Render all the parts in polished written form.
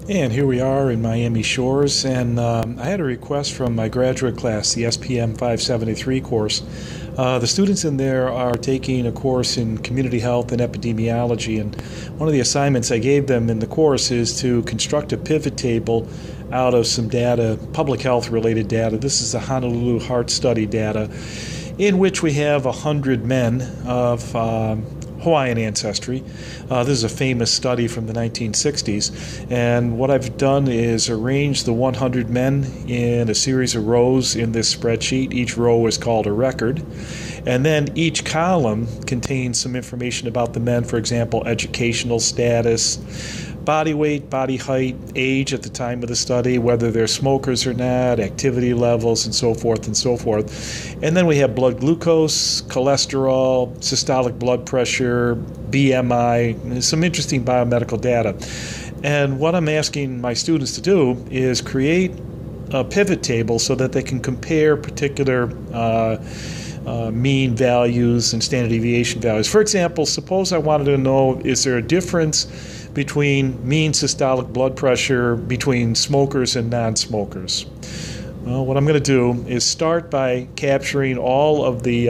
And here we are in Miami Shores, and I had a request from my graduate class, the SPM 573 course. The students in there are taking a course in community health and epidemiology, and one of the assignments I gave them in the course is to construct a pivot table out of some data, public health related data. This is the Honolulu Heart Study data, in which we have 100 men of Hawaiian ancestry. This is a famous study from the 1960s, and what I've done is arrange the 100 men in a series of rows in this spreadsheet. Each row is called a record, and then each column contains some information about the men, for example, educational status, body weight, body height, age at the time of the study, whether they're smokers or not, activity levels, and so forth and so forth. And then we have blood glucose, cholesterol, systolic blood pressure, BMI, some interesting biomedical data. And what I'm asking my students to do is create a pivot table so that they can compare particular mean values and standard deviation values. For example, suppose I wanted to know, is there a difference between mean systolic blood pressure between smokers and non-smokers? Well, what I'm going to do is start by capturing all of the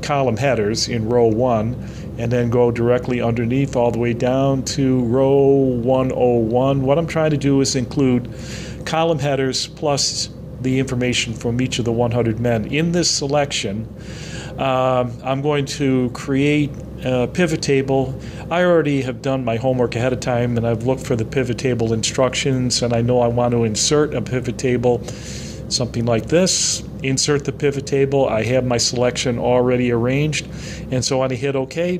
column headers in row 1 and then go directly underneath all the way down to row 101. What I'm trying to do is include column headers plus the information from each of the 100 men. In this selection, I'm going to create a pivot table. I already have done my homework ahead of time, and I've looked for the pivot table instructions, and I know I want to insert a pivot table, something like this. Insert the pivot table. I have my selection already arranged, and so when I hit OK,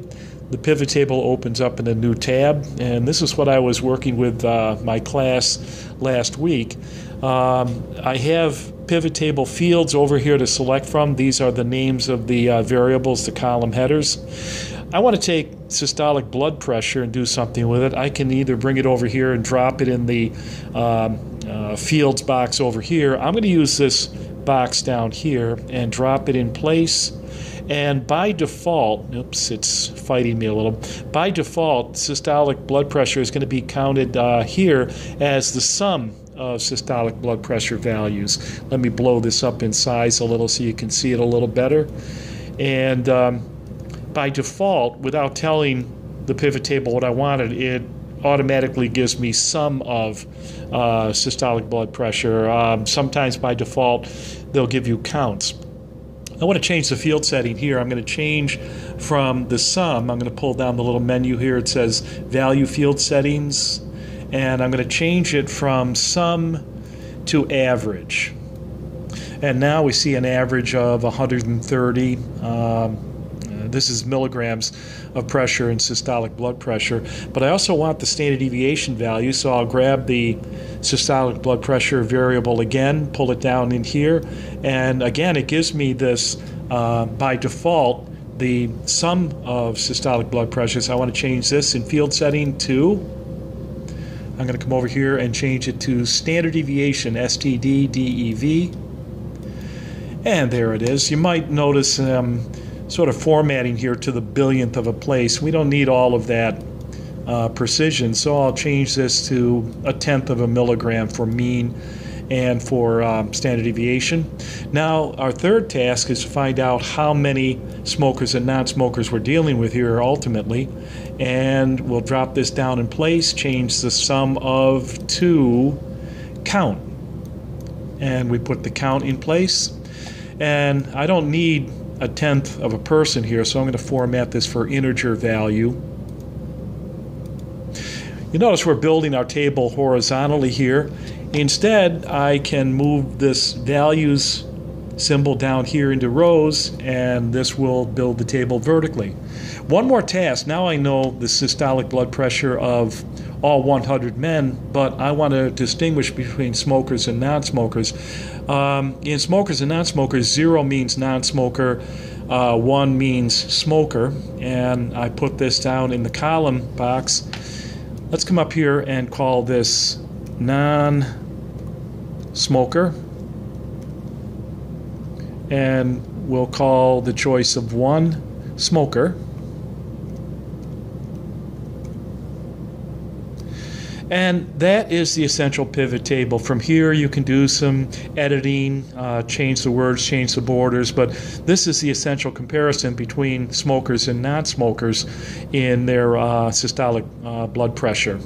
the pivot table opens up in a new tab, and this is what I was working with my class last week. I have pivot table fields over here to select from. These are the names of the variables, the column headers. I want to take systolic blood pressure and do something with it. I can either bring it over here and drop it in the fields box over here. I'm going to use this box down here and drop it in place. And by default, oops, it's fighting me a little. By default, systolic blood pressure is going to be counted here as the sum of systolic blood pressure values. Let me blow this up in size a little so you can see it a little better. And by default, without telling the pivot table what I wanted, it automatically gives me sum of systolic blood pressure. Sometimes by default, they'll give you counts. I want to change the field setting here. I'm going to change from the sum. I'm going to pull down the little menu here. It says value field settings, and I'm going to change it from sum to average. And now we see an average of 130. This is milligrams of pressure and systolic blood pressure. But I also want the standard deviation value, so I'll grab the systolic blood pressure variable again, pull it down in here, and again it gives me this, by default, the sum of systolic blood pressure. So I want to change this in field setting to, I'm going to come over here and change it to standard deviation, STD DEV, and there it is. You might notice sort of formatting here to the billionth of a place. We don't need all of that precision, so I'll change this to 1/10 of a milligram for mean and for standard deviation. Now our third task is to find out how many smokers and non-smokers we're dealing with here ultimately, and we'll drop this down in place, change the sum of to count, and we put the count in place. And I don't need 1/10 of a person here, so I'm going to format this for integer value. You notice we're building our table horizontally here. Instead, I can move this values symbol down here into rows, and this will build the table vertically. One more task. Now I know the systolic blood pressure of all 100 men, but I want to distinguish between smokers and non-smokers. In smokers and non-smokers, 0 means non-smoker, 1 means smoker, and I put this down in the column box. Let's come up here and call this non-smoker, and we'll call the choice of 1 smoker. And that is the essential pivot table. From here you can do some editing, change the words, change the borders, but this is the essential comparison between smokers and non-smokers in their systolic blood pressure.